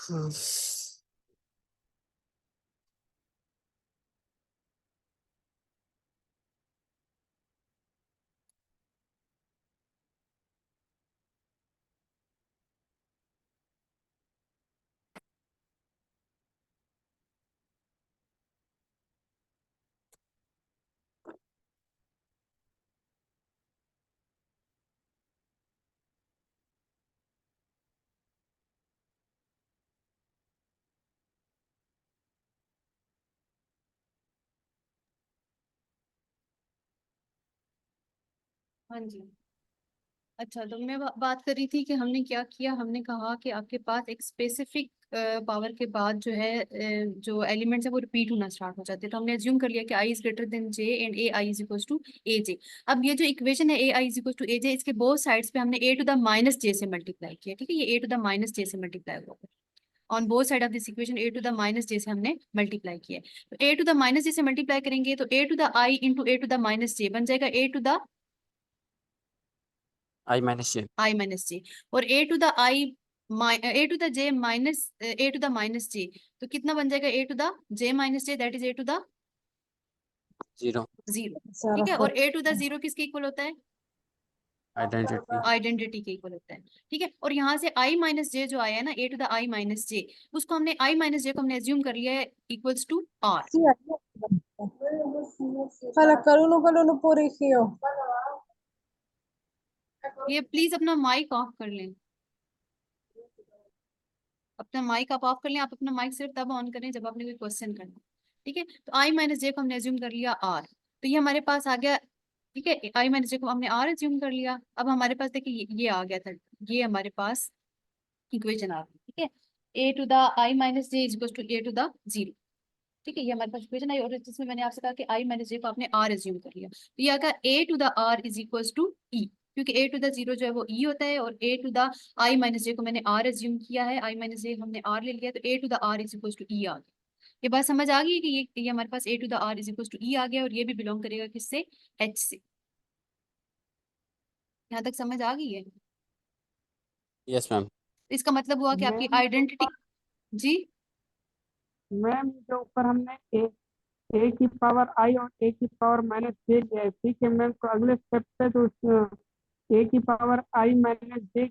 हाँ हाँ जी। अच्छा, तो मैं बात कर रही थी कि हमने क्या किया, हमने कहा कि आपके पास एक स्पेसिफिक पावर के बाद जो है जो एलिमेंट्स है वो रिपीट होना स्टार्ट हो जाते हैं। तो हमने अज्यूम कर लिया कि i is greater than j and a i is equal to a j. अब ये जो इक्वेशन है a i is equal to a j, इसके बोथ साइड्स पे हमने a to the minus j से मल्टीप्लाई किया। ठीक है, ये a to the minus j से मल्टीप्लाई हुआ है on both side of this equation. A to the minus j से हमने मल्टीप्लाई किया है। तो a to the minus j से मल्टीप्लाई करेंगे तो a to the i into a to the minus j बन जाएगा a to the i minus j. I minus j. और a to the i a to the j minus a to the minus j, तो कितना बन जाएगा a to the j minus j, that is a to the zero. Zero. ठीक है, और a to the zero किसके equal होता है? आइडेंटिटी। आइडेंटिटी के इक्वल होता है। ठीक है, और यहाँ से आई माइनस जे जो आया है ना, ए टू द आई माइनस जे, उसको हमने आई माइनस जे को हमने एज्यूम कर लिया है equals to r. Sí, aquí. Colocar uno con uno por ejemplo. ये प्लीज अपना माइक ऑफ कर लें, अपना माइक आप ऑफ कर लें। आप अपना माइक सिर्फ तब ऑन करें जब आपने कोई क्वेश्चन करना। ठीक है, तो आई माइनस जे को हमने एज्यूम कर लिया आर, तो ये हमारे पास आ गया। ठीक है, आई माइनस जे को हमने आर एज्यूम कर लिया। अब हमारे पास देखिए ये आ गया था, ये हमारे पास इक्वेशन आ गई। ठीक है, a to the i minus j is to a to the zero. ठीक है, ये हमारे पास इक्वेशन आई, और जिसमें मैंने आपसे कहा कि आई माइनस जे को आपने आर एज्यूम कर लिया, तो ये आगा a to the r is equal to e, क्योंकि ए टू द जीरो जो है वो ई होता है, और a to the i minus j को मैंने आर एज्यूम किया है, आई माइनस जे हमने आर ले लिया, तो a to the r is equal to e आ गया। ये बात समझ आ गई कि ये हमारे पास a to the r is equal to e आ गया, और ये भी बिलोंग करेगा किससे? एच से। यहाँ तक समझ आ गई है? Yes ma'am. इसका मतलब हुआ कि आपकी मैम जो आइडेंटिटी। जी। मैम जो ऊपर हमने ए की पावर आई और ए की पावर माइनस जे लिया है, ठीक है मैम, तो अगले स्टेप पे तो ए की पावर आई माइनस जे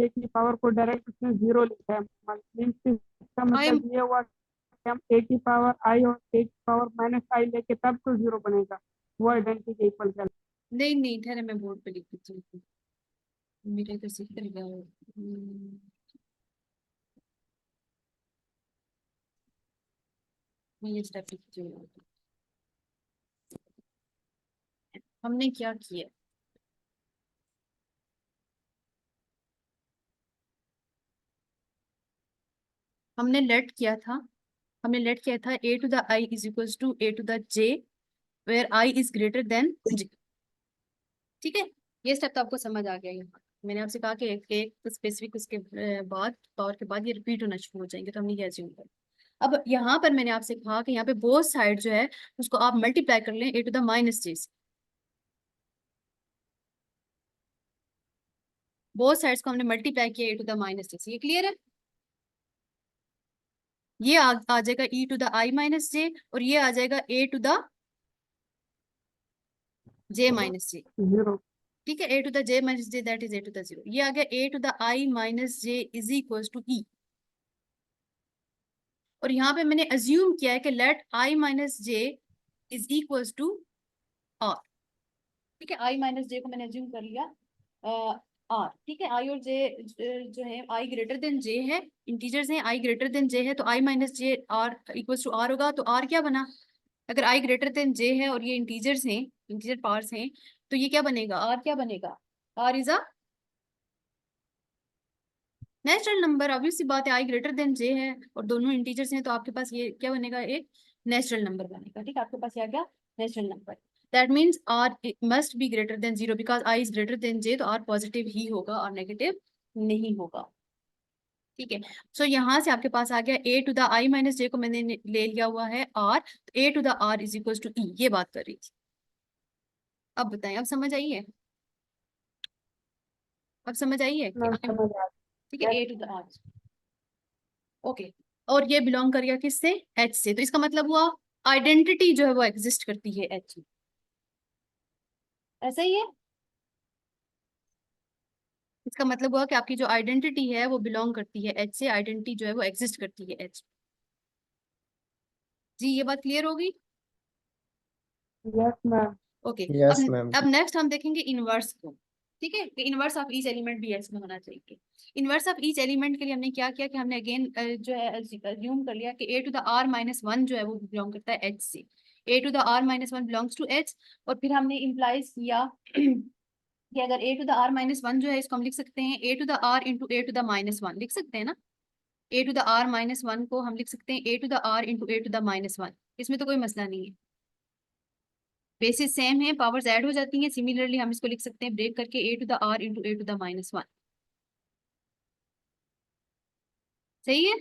की पावर को डायरेक्ट उसने जीरो लिखा है। मीन्स इसका आई मतलब ये हुआ कि हम ए की पावर आई और ए की पावर माइनस आई लेके तब तो जीरो बनेगा, वो आइडेंटिटी के इक्वल कर। नहीं नहीं, ठहरे मैं बोर्ड पे लिख देती हूँ, मेरे इधर से कर गया हो। मैं ये स्टेप लिखती हूँ। हमने क्या किया, हमने लेट किया था a to the i is equal to a to the j where i is greater than j. ठीक है, ये स्टेप तो आपको समझ आ गया। यहाँ मैंने आपसे कहा कि एक स्पेसिफिक उसके बाद पावर के बाद ये रिपीट होना शुरू हो जाएंगे, तो हमने ये एज्यूम कर। अब यहाँ पर मैंने आपसे कहा कि यहाँ पे बोथ साइड जो है उसको आप मल्टीप्लाई कर लें a to the minus j. Both sides को हमने मल्टीप्लाई किया a to the minus j, ये क्लियर है? ये आ जाएगा e to the i minus j, और ये आ जाएगा a to the j minus j. Zero. ठीक है, a to the j minus j that is a to the zero. ये आ गया a to the i minus j is equal to ई। और यहाँ पे मैंने अज्यूम किया है कि let i minus j is equal to r. ठीक है, आई माइनस जे को मैंने अज्यूम कर लिया आर। ठीक है, आई और जे जो है आई ग्रेटर देन जे है, इंटीजर्स हैं, आई ग्रेटर देन जे है, तो i minus j are equal to r होगा। तो आर क्या बना? अगर आई ग्रेटर देन जे है और ये इंटीजर्स हैं, इंटीजर पार्ट्स हैं, तो ये क्या बनेगा? आर क्या बनेगा? R is a natural number. Obvious सी बात है, आई ग्रेटर देन जे है और दोनों इंटीजर्स हैं, तो आपके पास ये क्या बनेगा? एक नेचुरल नंबर बनेगा। ठीक है, आपके पास ये आ गया natural number. That means r must be greater than zero, because i is greater than j, तो आर पॉजिटिव ही होगा और नेगेटिव नहीं होगा। ठीक है, सो यहाँ से आपके पास आ गया a to the i minus j को मैंने ले लिया हुआ है आर, तो a to the r is equal to e, ये बात कर रही थी। अब बताएं, अब समझ आई है? अब समझ आई है कि मैम समझ आ ठीक है, गया। A to the are. Okay, और ये बिलोंग कर गया किससे? एच से। तो इसका मतलब हुआ आइडेंटिटी जो है वो एग्जिस्ट करती है एच में, ऐसा ही है। इसका मतलब हुआ कि आपकी जो आइडेंटिटी है वो बिलोंग करती है एच से, आइडेंटिटी जो है वो एग्जिस्ट करती है एच। जी ये बात क्लियर होगी? Yes ma'am. Okay, yes ma'am. अब नेक्स्ट हम देखेंगे इनवर्स को। ठीक है, इनवर्स ऑफ ईच एलिमेंट भी एच में होना चाहिए। इनवर्स ऑफ ईच एलिमेंट के लिए हमने क्या किया कि हमने अगेन जो है अज्यूम कर लिया कि a to the r minus one जो है वो बिलोंग करता है एच से, a to the r minus one belongs to h. और फिर हमने इम्प्लाइज किया कि अगर a to the r minus one जो है इसको हम लिख सकते हैं a to the r into a to the minus one, लिख सकते हैं ना। a to the r minus one को हम लिख सकते हैं a to the r into a to the minus one, इसमें तो कोई मसला नहीं है, बेसिस सेम है, पावर्स ऐड हो जाती हैं। सिमिलरली हम इसको लिख सकते हैं ब्रेक करके a to the r into a to the minus one. सही है?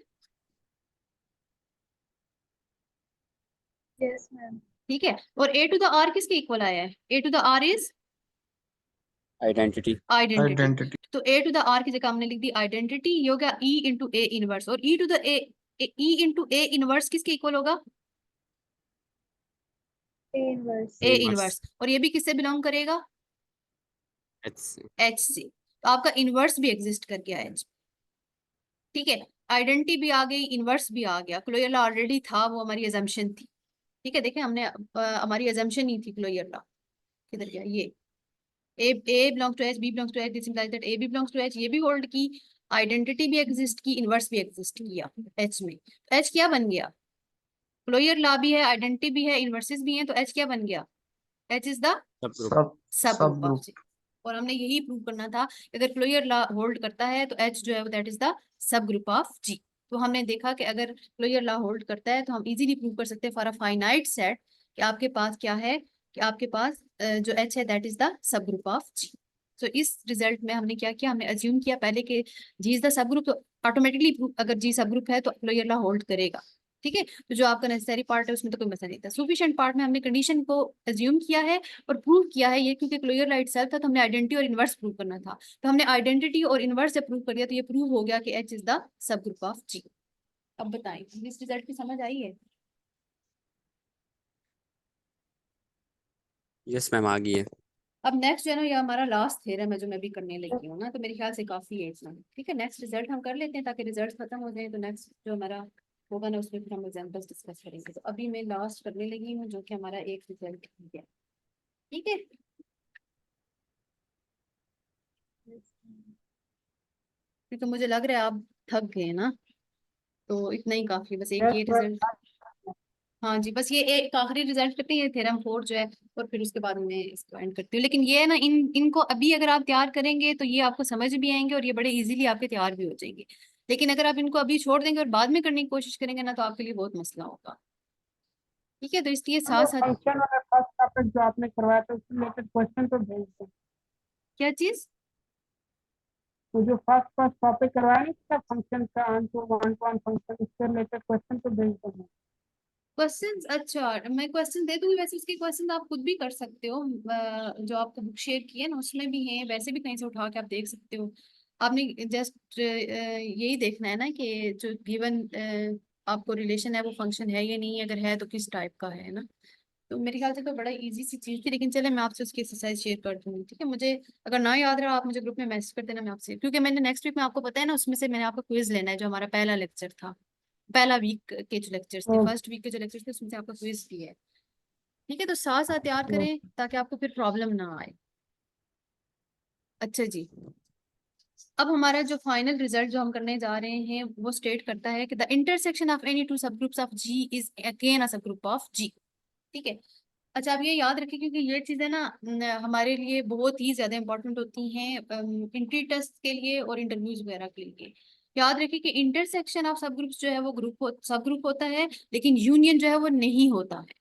Yes ma'am. ठीक है, और a टू द r किसके इक्वल आया है? a to the r is identity. Identity. Identity. तो a टू द r की जगह हमने लिख दी आइडेंटिटी, ये हो गया e इंटू ए इनवर्स। और e to the e into a inverse किसके इक्वल होगा? A inverse. A inverse. और ये भी किससे बिलोंग करेगा? एच से। एच से। तो आपका इनवर्स भी एग्जिस्ट कर गया एच। ठीक है, आइडेंटिटी भी आ गई, इनवर्स भी आ गया। क्लोजर लॉ ऑलरेडी था, वो हमारी अजम्पशन थी। ठीक है, देखें हमने हमारी अजम्पशन ही थी क्लोजर लॉ। किधर गया ये? A belongs to H, b belongs to H, this implies that a b belongs to H. ये भी होल्ड की, आइडेंटिटी भी एग्जिस्ट की, इनवर्स भी एग्जिस्ट किया एच में। तो एच क्या बन गया? क्लोजर लॉ भी है, आइडेंटिटी भी है, इनवर्सेस भी हैं, तो एच क्या बन गया? एच इज द सब ग्रुप। सब सब सब ग्रुप ऑफ ग्रुप। जी। और हमने यही प्रूव करना था कि अगर क्लोजर लॉ होल्ड करता है तो एच जो है वो that is the subgroup of G. तो हमने देखा कि अगर क्लोजर लॉ होल्ड करता है तो हम इजीली प्रूव कर सकते हैं फॉर अ फाइनाइट सेट कि आपके पास क्या है, कि आपके पास जो एच है that is the subgroup of G. तो इस रिजल्ट में हमने क्या किया, हमने अज्यूम किया पहले कि जी इज द सब ग्रुप, तो ऑटोमेटिकली अगर जी सब ग्रुप है तो क्लोजर लॉ होल्ड करेगा। ठीक है, तो जो आपका नेसेसरी पार्ट है उसमें तो कोई मसला नहीं था। सफिशिएंट पार्ट में हमने कंडीशन को अज्यूम किया है और प्रूव किया है ये, क्योंकि क्लोजर लॉ इटसेल्फ था तो हमने आइडेंटिटी और इनवर्स प्रूव करना था। तो हमने आइडेंटिटी और इनवर्स से प्रूव कर दिया, तो ये प्रूव हो गया कि H is the subgroup of G. अब बताएं इस रिजल्ट की समझ आई है? यस मैम, आ गई है। अब नेक्स्ट जो है ना, ये हमारा लास्ट थ्योरम है जो मैं भी करने लगी हूँ ना, तो मेरे ख्याल से काफी है इतना। ठीक है, नेक्स्ट रिजल्ट हम कर लेते हैं ताकि रिजल्ट खत्म हो जाए, तो नेक्स्ट जो हमारा होगा ना उसमें फिर हम एग्जाम्पल्स डिस्कस करेंगे। तो अभी मैं लास्ट करने लगी हूँ जो कि हमारा एक रिजल्ट है। ठीक है, क्योंकि मुझे लग रहा है आप थक गए ना, तो इतना ही काफी, बस एक यस ये रिजल्ट। हाँ जी, बस ये एक आखिरी रिजल्ट करते हैं थ्योरम 4 जो है, और फिर उसके बाद मैं इसको एंड करती हूँ। लेकिन ये है ना, इनको अभी अगर आप तैयार करेंगे तो ये आपको समझ भी आएंगे और ये बड़े इजीली आपके तैयार भी हो जाएंगे। लेकिन अगर आप इनको अभी छोड़ देंगे और बाद में करने की कोशिश करेंगे ना, तो आपके लिए बहुत मसला होगा। ठीक है, तो इसलिए साथ साथ। फंक्शन वाला फर्स्ट टॉपिक जो आपने करवाया था उससे रिलेटेड क्वेश्चन तो भेज दें। क्या चीज? तो जो फर्स्ट टॉपिक करवाया नहीं था फंक्शन का, वन टू वन फंक्शन, उससे रिलेटेड क्वेश्चन तो भेज दें। क्वेश्चंस? अच्छा, मैं क्वेश्चन दे दूंगी। वैसे उसके क्वेश्चन आप खुद भी कर सकते हो, जो आपको बुक शेयर की है ना उसमें भी है, वैसे भी कहीं से उठा के आप देख सकते हो। आपने जस्ट यही देखना है ना कि जो गिवन आपको रिलेशन है वो फंक्शन है या नहीं, अगर है तो किस टाइप का है ना। तो मेरे ख्याल से तो बड़ा इजी सी चीज थी, लेकिन चले मैं आपसे उसकी एक्सरसाइज शेयर कर दूंगी। ठीक है, मुझे अगर ना याद रहा आप मुझे ग्रुप में मैसेज कर देना, मैं आपसे, क्योंकि मैंने नेक्स्ट वीक में आपको पता है ना उसमें से मैंने आपका क्विज लेना है, जो हमारा पहला लेक्चर था, पहला वीक के जो लेक्चर्स थे, फर्स्ट वीक के जो लेक्चर्स थे उसमें से आपका क्विज भी है। ठीक है, तो साथ साथ तैयार करें ताकि आपको फिर प्रॉब्लम ना आए। अच्छा जी, अब हमारा जो फाइनल रिजल्ट जो हम करने जा रहे हैं वो स्टेट करता है कि the intersection of any two subgroups of G is again a subgroup of जी। ठीक है, अच्छा आप ये याद रखिए, क्योंकि ये चीजें ना हमारे लिए बहुत ही ज्यादा इंपॉर्टेंट होती हैं एंट्री टेस्ट के लिए और इंटरव्यूज वगैरह के लिए। याद रखिए कि इंटरसेक्शन ऑफ सब ग्रुप्स जो है वो सब ग्रुप होता है, लेकिन यूनियन जो है वो नहीं होता है।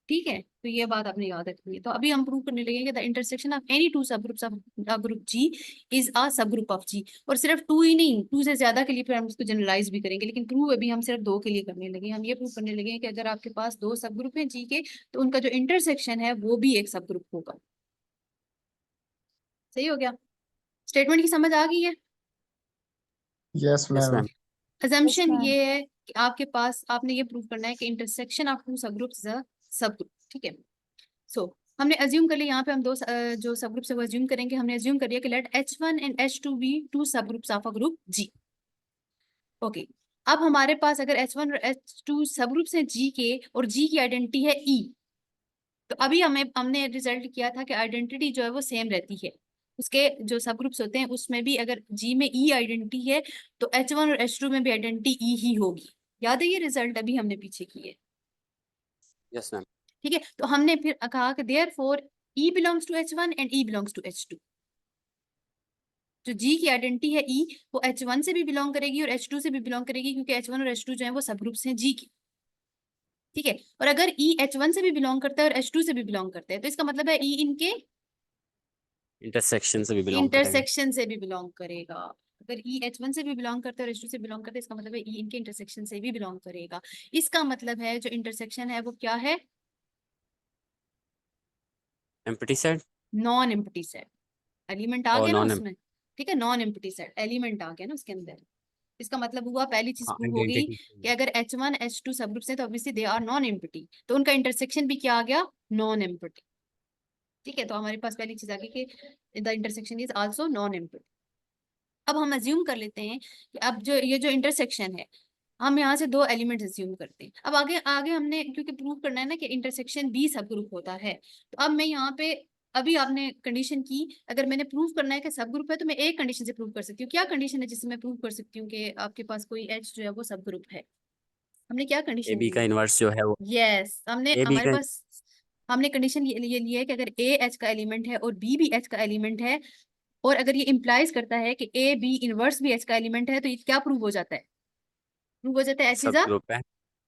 ठीक है, तो ये बात आपने याद रखनी है। तो अभी हम प्रूव करने लगेंगे the intersection of any two subgroups of group G is a subgroup of जी। और सिर्फ टू ही नहीं, टू से ज्यादा के लिए फिर हम इसको जनरलाइज भी करेंगे, लेकिन प्रूव अभी हम सिर्फ दो के लिए करने लगे। हम ये प्रूव करने लगे कि अगर आपके पास दो सब ग्रुप हैं जी के, तो उनका जो इंटरसेक्शन है वो भी एक सब ग्रुप होगा। सही हो गया? स्टेटमेंट की समझ आ गई है? Yes yes ma'am. Ma'am. assumption ma'am. ये है कि आपके पास आपने ये प्रूव करना है कि intersection of two subgroups is a subgroup, ठीक है। सो हमने अज्यूम कर लिया, यहाँ पे हम दो जो सब ग्रुप है वो अज्यूम करेंगे। हमने अज्यूम कर लिया कि let H1 and H2 be two subgroups of a group G। Okay, अब हमारे पास अगर H1 और H2 सब ग्रुप्स हैं G के और G की आइडेंटिटी है E, तो अभी हमने रिजल्ट किया था कि आइडेंटिटी जो है वो सेम रहती है। उसके जो सब ग्रुप्स होते हैं उसमें भी अगर G में E आइडेंटिटी है तो H1 और H2 में भी आइडेंटिटी E ही होगी। याद है ये रिजल्ट अभी हमने पीछे किए, यस मैम। ठीक है। तो हमने फिर कहा कि therefore E belongs to H1 and E belongs to H2। जो G की आइडेंटिटी है E वो H1 से भी बिलोंग करेगी और H2 से भी बिलोंग करेगी, क्योंकि H1 और H2 जो है वो सब ग्रुप्स हैं G की, ठीक है। और अगर E H1 से भी बिलोंग करता है और H2 से भी बिलोंग करता है तो इसका मतलब है E इनके इंटरसेक्शन से भी बिलोंग करेगा। इंटरसेक्शन से भी बिलोंग करेगा। अगर E H1 से भी बिलोंग करता है और H2 से बिलोंग करता है इसका मतलब है E इनके इंटरसेक्शन से भी बिलोंग करेगा। इसका मतलब है जो इंटरसेक्शन है वो क्या है? Empty set non empty set. Element आ और गया ना नॉन उसमें, ठीक है, नॉन एम्प्टी सेट एलिमेंट आ गया ना उसके अंदर। इसका मतलब हुआ पहली चीज प्रूव हो गई कि अगर H1 H2 सब ग्रुप्स हैं तो obviously they are non empty, तो उनका इंटरसेक्शन भी क्या आ गया? नॉन एम्प्टी, ठीक है। तो हमारे पास पहली चीज आ गई कि the intersection is also known empty. अब हम अज्यूम कर लेते हैं कि अब जो ये जो इंटरसेक्शन है हम यहाँ से दो एलिमेंट्स अज्यूम करते हैं। अब आगे आगे हमने क्योंकि प्रूव करना है ना कि इंटरसेक्शन बी सब ग्रुप होता है, तो अब मैं यहाँ पे अभी आपने कंडीशन की, अगर मैंने प्रूव करना है कि सब ग्रुप है तो मैं एक कंडीशन से प्रूव कर सकती हूँ। क्या कंडीशन है जिससे मैं प्रूव कर सकती हूँ कि आपके पास कोई एच जो है वो सब ग्रुप है? हमने क्या ए कंडीशन बी ली का है? इन्वर्स जो है वो यस, हमने ए बी हमारे का पास हमने कंडीशन ये ली है कि अगर ए एच का एलिमेंट है और बी भी एच का एलिमेंट है, और अगर ये इंप्लाइज करता है कि ए बी इनवर्स भी एच का एलिमेंट है, तो ये क्या प्रूव हो जाता है? प्रूव हो जाता है एच इज सब अ ग्रुप है,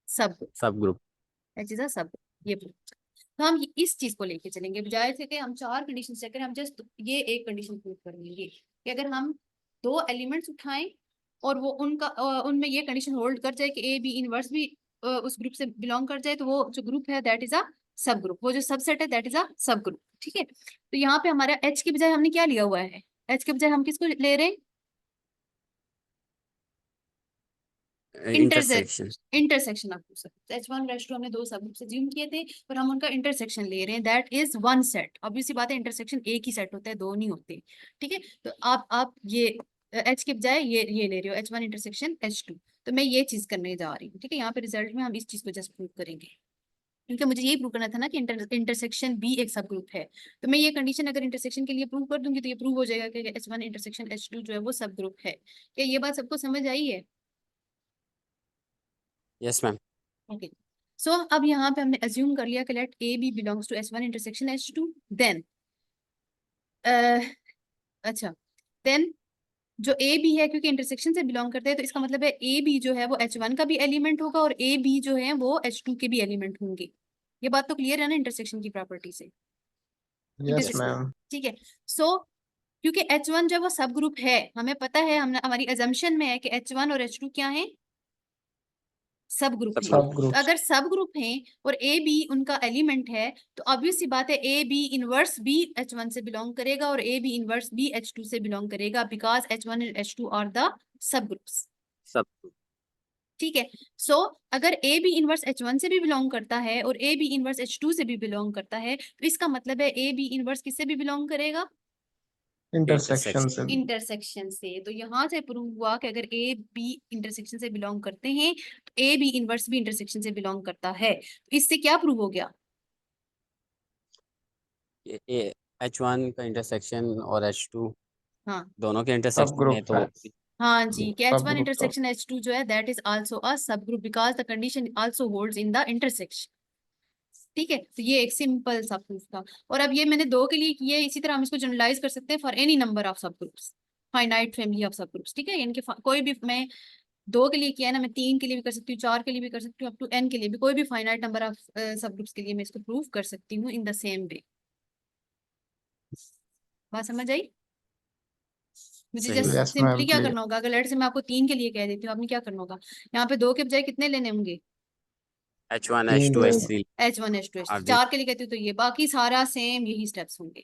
सब ग्रुप। सब ग्रुप। एच इज अ सब ग्रुप, ये प्रूव। तो हम इस चीज को लेके चलेंगे, बजाय से कि हम चार कंडीशन चेक करें, हम जस्ट ये एक कंडीशन प्रूव कर लेंगे कि अगर हम दो एलिमेंट्स उठाएं और वो उनमें ये कंडीशन होल्ड कर जाए कि ए बी इनवर्स भी उस ग्रुप से बिलोंग कर जाए, तो वो जो ग्रुप है दैट इज अ सब ग्रुप, वो जो सबसेट है दैट इज अ सब ग्रुप, ठीक है। तो यहाँ पे हमारा एच की बजाय हमने क्या लिया हुआ है? एच के बजाय हम किसको ले रहे हैं? Intersection. Intersection of two subgroups. H1 और H2 हमने दो सबग्रुप्स अज्यूम किए थे पर हम उनका इंटरसेक्शन ले रहे हैं, that is one set. Obviously बात है इंटरसेक्शन एक ही सेट होता है, दो नहीं होते, ठीक है। तो आप ये H के बजाय ये ले रहे हो H1 इंटरसेक्शन H2, तो मैं ये चीज करने जा रही हूँ, ठीक है। यहाँ पे रिजल्ट में हम इस चीज को जस्ट प्रूव करेंगे, क्योंकि मुझे यही प्रूव करना था ना कि इंटरसेक्शन भी एक सब ग्रुप है। तो मैं ये कंडीशन अगर इंटरसेक्शन के लिए प्रूव कर दूंगी तो ये प्रूव हो जाएगा कि H1 इंटरसेक्शन H2 जो है वो सब ग्रुप है। क्या ये बात सबको समझ आई है? Yes ma'am. ओके, सो अब यहाँ पे हमने अज्यूम कर लिया कि let a b belongs to H1 intersection H2, then अच्छा, देन जो ए बी है क्योंकि इंटरसेक्शन से बिलोंग करते हैं तो इसका मतलब है ए बी जो है वो H1 का भी एलिमेंट होगा और ए बी जो है वो H2 के भी एलिमेंट होंगे। ये बात तो क्लियर है ना इंटरसेक्शन की प्रॉपर्टी से? Yes Intersection, ma'am. ठीक है। सो क्योंकि H1 जो है वो सब ग्रुप है, हमें पता है, हमने हमारी अजम्पशन में है कि H1 और H2 क्या है? सब ग्रुप सब है। सब तो ग्रुप। अगर सब ग्रुप हैं और ए बी उनका एलिमेंट है तो ऑब्वियस सी बात है ए बी इनवर्स भी H1 से बिलोंग करेगा और ए बी इनवर्स भी H2 से बिलोंग करेगा, because H1 and H2 are the subgroups, सब ठीक है। सो अगर ए बी इनवर्स H1 से भी बिलोंग करता है और ए बी इनवर्स H2 से भी बिलोंग करता है, तो इसका मतलब है ए बी इनवर्स किससे भी बिलोंग करेगा? इंटरसेक्शन से भी। इंटरसेक्शन से। तो यहाँ से प्रूव हुआ कि अगर ए बी इंटरसेक्शन से बिलोंग करते हैं तो ए बी इनवर्स भी इंटरसेक्शन से बिलोंग करता है। तो इससे क्या प्रूव हो गया? ये H1 का इंटरसेक्शन और H2 हाँ दोनों के सब इंटरसेक्शन है, ग्रुप तो है। हाँ जी, कि सब H1 ग्रुप तो इंटरसेक्शन H2 जो है दैट इज आल्सो अ सब group because the condition also holds in the intersection, ठीक है। तो ये एक सिंपल सा प्रूफ था। और अब ये मैंने दो के लिए किया है, इसी तरह हम इसको जनरलाइज कर सकते हैं फॉर एनी नंबर ऑफ सब ग्रुप्स, फाइनाइट फैमिली ऑफ सब ग्रुप्स, ठीक है। यानी कि कोई भी, मैं दो के लिए किया है ना, मैं तीन के लिए भी कर सकती हूँ, चार के लिए भी कर सकती हूँ, अप टू n के लिए भी, कोई भी फाइनाइट नंबर ऑफ सब ग्रुप्स के लिए मैं इसको प्रूव कर सकती हूँ इन द सेम वे। बात समझ आई? मुझे सही just ma'am. Yes simply ma'am क्या क्लियर। करना होगा, अगर लेट से मैं आपको तीन के लिए कह देती हूँ, आपने क्या करना होगा? यहाँ पे दो के बजाय कितने लेने होंगे? H1 तीन H2 लेने। H3 H1 H2 H3। Are the. चार के लिए कहती हूँ तो ये, बाकी सारा सेम यही स्टेप्स होंगे,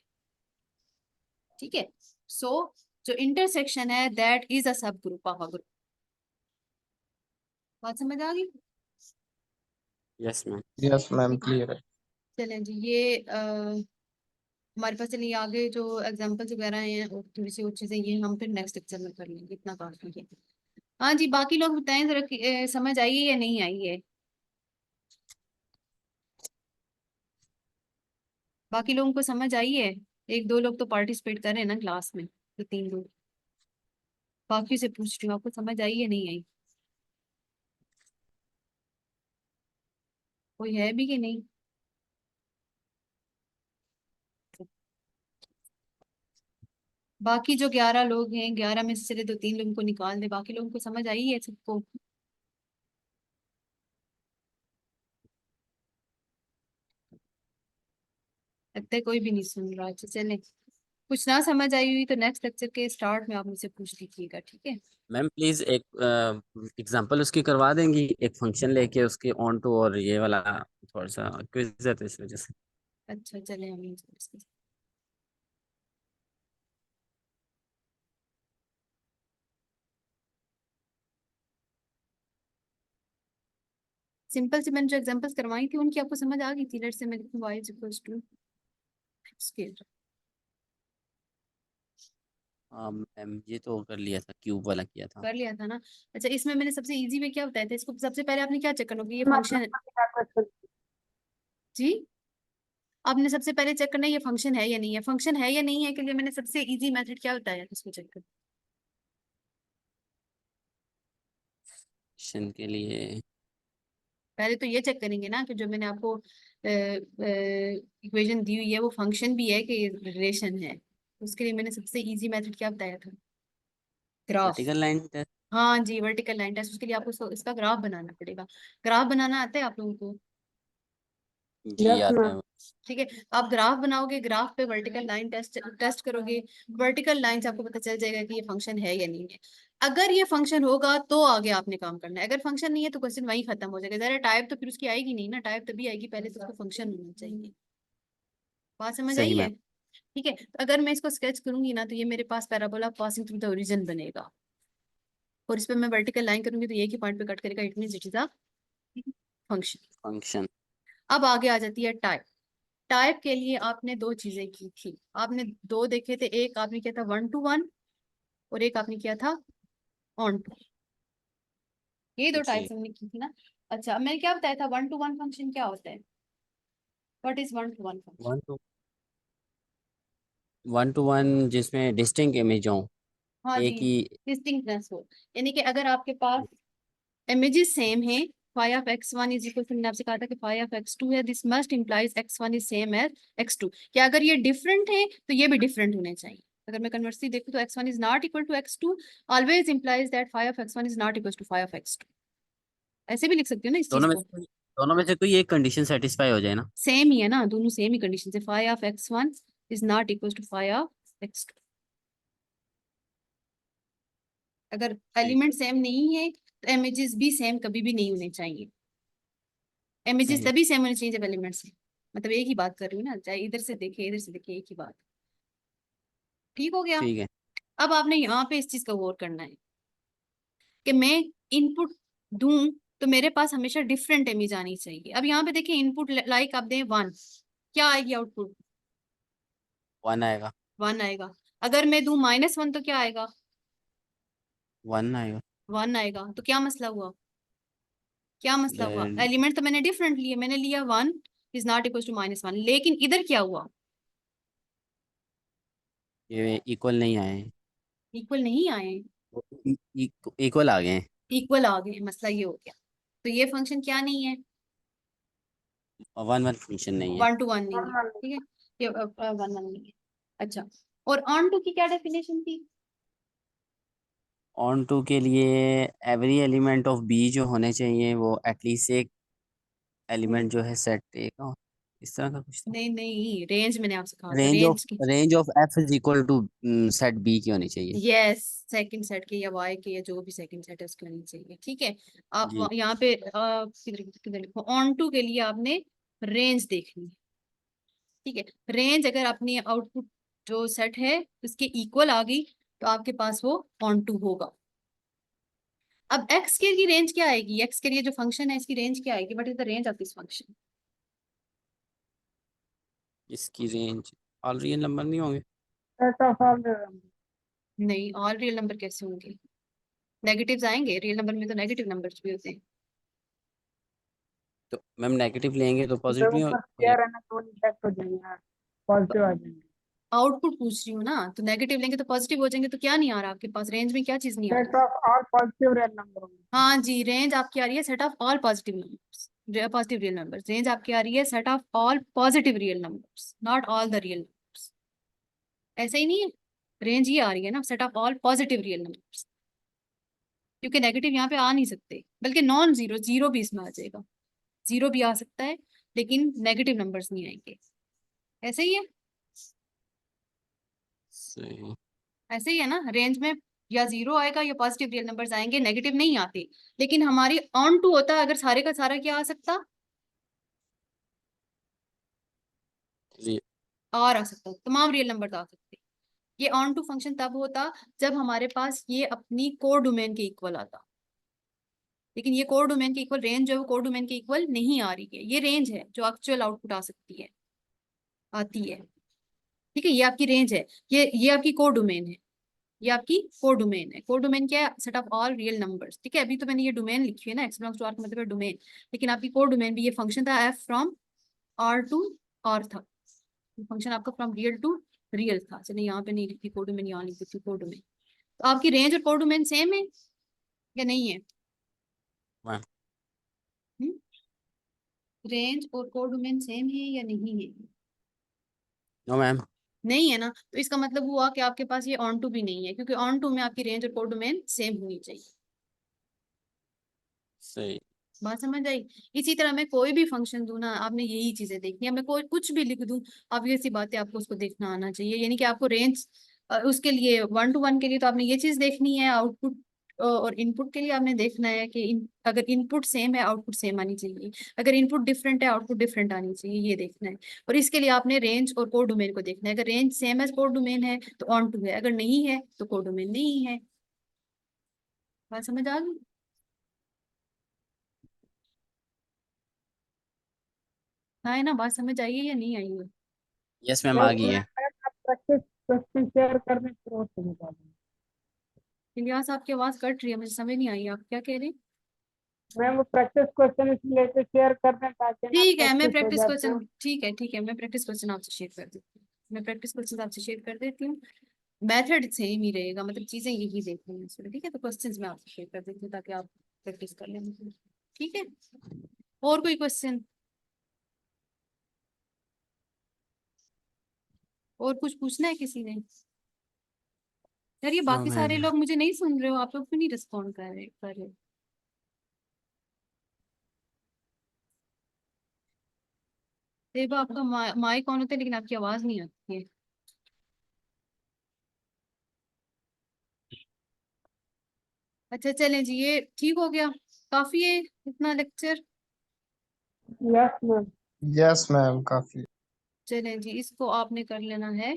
ठीक है। सो जो इंटरसेक्शन है that is a subgroup of a group, बात समझ आ गई? Yes, ma'am. Yes, ma'am, clear है. चलें जी, ये हमारे पास चलिए आगे जो एग्जांपल्स वगैरह हैं और थोड़ी सी और चीजें ये हम फिर नेक्स्ट लेक्चर में कर लेंगे, इतना काफी है। हाँ जी, बाकी लोग बताएं जरा समझ आई है या नहीं आई है? बाकी लोगों को समझ आई है? एक दो लोग तो पार्टिसिपेट कर रहे हैं ना क्लास में, तो 3 लोग। बाकी से पूछ रही हूँ, आपको समझ आई है नहीं आई? कोई है भी कि नहीं? बाकी जो 11 लोग हैं, 11 में से चले तो 3 लोगों को निकाल दे, बाकी लोगों को समझ आई है सबको? लगता है कोई भी नहीं सुन रहा। अच्छा चले, कुछ ना समझ आई हुई तो नेक्स्ट लेक्चर के स्टार्ट में आप मुझसे पूछ लीजिएगा, ठीक है? मैम प्लीज एक एग्जांपल उसकी करवा देंगी, एक फंक्शन लेके उसके ऑन टू, और ये वाला थोड़ा सा क्विज है तो इस वजह से। अच्छा चले, हम इसको discuss- सिंपल से मैंने जो एग्जांपल्स करवाई थी उनकी आपको समझ आ गई थी? लेट्स से मैं लिखूं y इक्वल्स टू स्केल। हाँ मैम, ये तो कर लिया था, क्यूब वाला किया था। कर लिया था ना? अच्छा, इसमें मैंने सबसे इजी वे क्या बताया था? इसको सबसे पहले आपने क्या चेक करना होगा, ये मैम, फंक्शन क्या क्वेश्चन? जी, आपने सबसे पहले चेक करना है ये फंक्शन है या नहीं है। फंक्शन है या नहीं है के लिए मैंने सबसे इजी मेथड क्या बताया था इसको चेक करना? क्वेश्चन के लिए पहले तो ये चेक करेंगे ना कि जो मैंने आपको इक्वेशन दी हुई है वो फंक्शन भी है कि रिलेशन है। उसके लिए मैंने सबसे इजी मेथड क्या बताया था? ग्राफ। Vertical line test. हाँ जी, वर्टिकल लाइन टेस्ट। उसके लिए आपको इसका ग्राफ बनाना पड़ेगा। ग्राफ बनाना आता है आप लोगों को? जी यस आता मैम. है। ठीक है, आप ग्राफ बनाओगे, ग्राफ पे वर्टिकल लाइन टेस्ट करोगे, वर्टिकल लाइन से आपको पता चल जाएगा कि ये फंक्शन है या नहीं है। अगर ये फंक्शन होगा तो आगे आपने काम करना है, अगर फंक्शन नहीं है तो क्वेश्चन वहीं खत्म हो जाएगा। जरा टाइप तो फिर उसकी आएगी नहीं ना, टाइप तभी आएगी पहले तो उसको फंक्शन होना चाहिए। बात समझ आई सही है? मैम। ठीक है, तो अगर मैं इसको स्केच करूंगी ना तो ये मेरे पास parabola passing through the origin बनेगा, और इस पे मैं वर्टिकल लाइन करूंगी तो ये की पॉइंट पे कट करेगा, it means it is a function. Function. अब आगे आ जाती है टाइप। टाइप के लिए आपने दो चीजें की थी, आपने दो देखे थे, एक आपने किया था 1 to 1 और एक आपने किया था ऑन टू। ये दो जी। टाइप्स हमने की थी ना। अच्छा, मैंने क्या बताया था 1 to 1 फंक्शन क्या होता है? What is 1 to 1 function? 1 to 1 जिसमें डिस्टिंक्ट इमेज हो, हाँ जी, एक ही। डिस्टिंक्टनेस हो, यानी कि अगर आपके पास इमेजेस सेम है, phi of x1 is equal to, मैंने आपसे कहा था कि फाई ऑफ x2 है, this must implies x1 is same as x2। क्या अगर ये डिफरेंट है तो ये भी डिफरेंट होने चाहिए। अगर मैं कन्वर्सली देखूं तो x1 is not equal to x2 always implies that phi of x1 is not equal to phi of x2। ऐसे भी लिख सकते हो ना इस चीज को। दोनों में से कोई एक कंडीशन सेटिस्फाई हो जाए ना। सेम ही है ना, दोनों सेम ही कंडीशन है, phi of x1 is not equal to phi of x2। अगर ठीक। एलिमेंट सेम नहीं है तो इमेजेस भी सेम कभी भी नहीं होने चाहिए। इमेजेस सही। तभी सेम होने चाहिए जब एलिमेंट्स है, मतलब एक ही बात कर रही हूँ ना, चाहे इधर से देखे इधर से देखे, एक ही बात। ठीक हो गया? ठीक है। अब आपने यहाँ पे इस चीज का गौर करना है कि मैं इनपुट दूं तो मेरे पास हमेशा डिफरेंट इमेज आनी चाहिए। अब यहाँ पे देखिए, इनपुट लाइक आप दें 1, क्या आएगी आउटपुट? 1 आएगा। 1 आएगा। अगर मैं दूं -1 तो क्या आएगा? 1 आएगा। 1 आएगा। तो क्या मसला हुआ? क्या मसला हुआ? Then एलिमेंट तो मैंने डिफरेंट लिए, मैंने लिया 1 इज नॉट इक्वल टू -1, लेकिन इधर क्या हुआ? ये इक्वल नहीं आए। इक्वल नहीं आए, इक्वल आ गए हैं। इक्वल आ गए, मसला ये हो गया। तो ये फंक्शन क्या नहीं है? 1 1 फंक्शन नहीं है। 1 to 1 नहीं है, ठीक है, ये 1 1 नहीं है। अच्छा, और ऑन टू की क्या डेफिनेशन थी? ऑन टू के लिए एवरी एलिमेंट ऑफ बी जो होने चाहिए वो एटलीस्ट एक एलिमेंट जो है सेट ए का, इस तरह का कुछ था। नहीं नहीं, रेंज मैंने आपसे कहा था, रेंज ऑफ रेंज की। Range of f is equal to set b की होनी चाहिए। यस, सेकंड सेट के या वाई के या जो भी सेकंड सेट है उसके होनी चाहिए, ठीक है। आप जी। यहाँ पे किधर किधर लिखो, ऑन टू के लिए आपने रेंज देखनी है, ठीक है। रेंज अगर अपनी आउटपुट जो सेट है उसके इक्वल आ गई तो आपके पास वो ऑन टू होगा। अब एक्स स्क्वायर की रेंज क्या आएगी, एक्स स्क्वायर ये जो फंक्शन है इसकी रेंज क्या आएगी, what is the range of this function? इसकी रेंज ऑल रियल नंबर नहीं होंगे? Set of all real number. नहीं, ऑल रियल नंबर कैसे होंगे, नेगेटिव्स आएंगे, रियल नंबर में तो नेगेटिव नंबर्स भी होते हैं। तो मैम नेगेटिव लेंगे तो तो पॉजिटिव नहीं ऊपर हो स्क्वायर है ना, तो इफेक्ट हो जाएंगे, पॉजिटिव आ जाएंगे। आउटपुट पूछ रही हूँ ना, तो नेगेटिव लेंगे तो पॉजिटिव हो जाएंगे, तो क्या नहीं आ रहा आपके पास, रेंज में क्या चीज नहीं आ सेट रही? Of all positive real number होंगे। हाँ जी, रेंज आपकी आ रही है set of all positive numbers, positive real numbers, range आपकी आ रही है set of all positive real numbers, not all the real numbers. ऐसा ही नहीं है, रेंज ये आ रही है ना set of all positive real numbers, क्योंकि नेगेटिव यहाँ पे आ नहीं सकते, बल्कि नॉन जीरो, जीरो भी इसमें आ जाएगा, जीरो भी आ सकता है लेकिन नेगेटिव नंबर्स नहीं आएंगे। ऐसे ही है, सही। ऐसे ही है ना, रेंज में या जीरो आएगा या पॉजिटिव रियल नंबर्स आएंगे, नेगेटिव नहीं आते। लेकिन हमारी ऑन टू होता अगर सारे का सारा क्या आ सकता, रि- और आ सकता, तमाम रियल नंबर आ सकते। ये ऑन टू फंक्शन तब होता जब हमारे पास ये अपनी कोर डोमेन के इक्वल आता, लेकिन ये कोर डोमेन के इक्वल रेंज जो है वो कोर डोमेन के इक्वल नहीं आ रही है। ये रेंज है जो एक्चुअल आउटपुट आ सकती है, आती है, ठीक है, ये आपकी रेंज है, ये आपकी कोर डोमेन है, ये आपकी कोर डोमेन है। कोर डोमेन क्या है, set of all real numbers, ठीक है। अभी तो मैंने ये डोमेन लिखी है ना, एक्स बिलोंग्स टू आर का मतलब है डोमेन, लेकिन आपकी कोर डोमेन भी ये फंक्शन था f from r to r था, फंक्शन आपका फ्रॉम रियल टू रियल था। चलिए यहाँ पे नहीं लिखती कोर डोमेन, यहाँ लिख देती कोर डोमेन। तो आपकी रेंज और कोर डोमेन सेम है या नहीं है? मैम रेंज और कोर डोमेन सेम है या नहीं है? No ma'am. नहीं है ना, तो इसका मतलब हुआ कि आपके पास ये ऑन टू भी नहीं है, क्योंकि ऑन टू में आपकी रेंज और कोर डोमेन सेम होनी चाहिए। सही। बात समझ आई? इसी तरह मैं कोई भी फंक्शन दूं ना, आपने यही चीजें देखनी है, मैं कोई कुछ भी लिख दूं, आप ये सी बातें आपको उसको देखना आना चाहिए। यानी कि आपको रेंज उसके लिए वन टू वन के लिए तो आपने ये चीज देखनी है, आउटपुट और इनपुट के लिए आपने देखना है कि अगर इनपुट सेम है आउटपुट सेम आनी चाहिए, अगर इनपुट डिफरेंट है आउटपुट डिफरेंट आनी चाहिए, ये देखना है। और इसके लिए आपने रेंज और कोर डोमेन को देखना है, अगर रेंज सेम है कोर डोमेन है तो ऑन टू है, अगर नहीं है तो कोर डोमेन नहीं है। बात समझ आ गई? हाँ है ना, बात समझ आई है या नहीं आई है? यस मैम, आ गई है। आप प्रैक्टिस क्वेश्चन शेयर करने की जरूरत नहीं पड़ती। इलियास आपकी आवाज कट रही है, मुझे समझ नहीं आई आप क्या कह रहे हैं। मैम वो प्रैक्टिस क्वेश्चन इसलिए लेके शेयर कर दें ताकि ना ठीक है, मैं प्रैक्टिस हो प्रैक्टिस जाए तो। क्वेश्चन, ठीक है ठीक है, मैं प्रैक्टिस क्वेश्चन आपसे शेयर कर देती हूँ, मैं प्रैक्टिस क्वेश्चन आपसे शेयर कर देती हूँ। मेथड सेम ही रहेगा, मतलब चीजें यही देखनी है इसमें, ठीक है। तो क्वेश्चंस मैं आपसे शेयर कर देती हूँ ताकि आप प्रैक्टिस कर लें, ठीक है। और कोई क्वेश्चन, और कुछ पूछना है किसी ने? यार ये नो बाकी मैम। सारे लोग मुझे नहीं सुन रहे हो, आप लोग क्यों नहीं रिस्पॉन्ड कर रहे? देवा आपका माइक ऑन होता है लेकिन आपकी आवाज नहीं आती है। अच्छा चलें जी, ये ठीक हो गया, काफी है इतना lecture. Yes ma'am. Yes ma'am, काफी। चलें जी, इसको आपने कर लेना है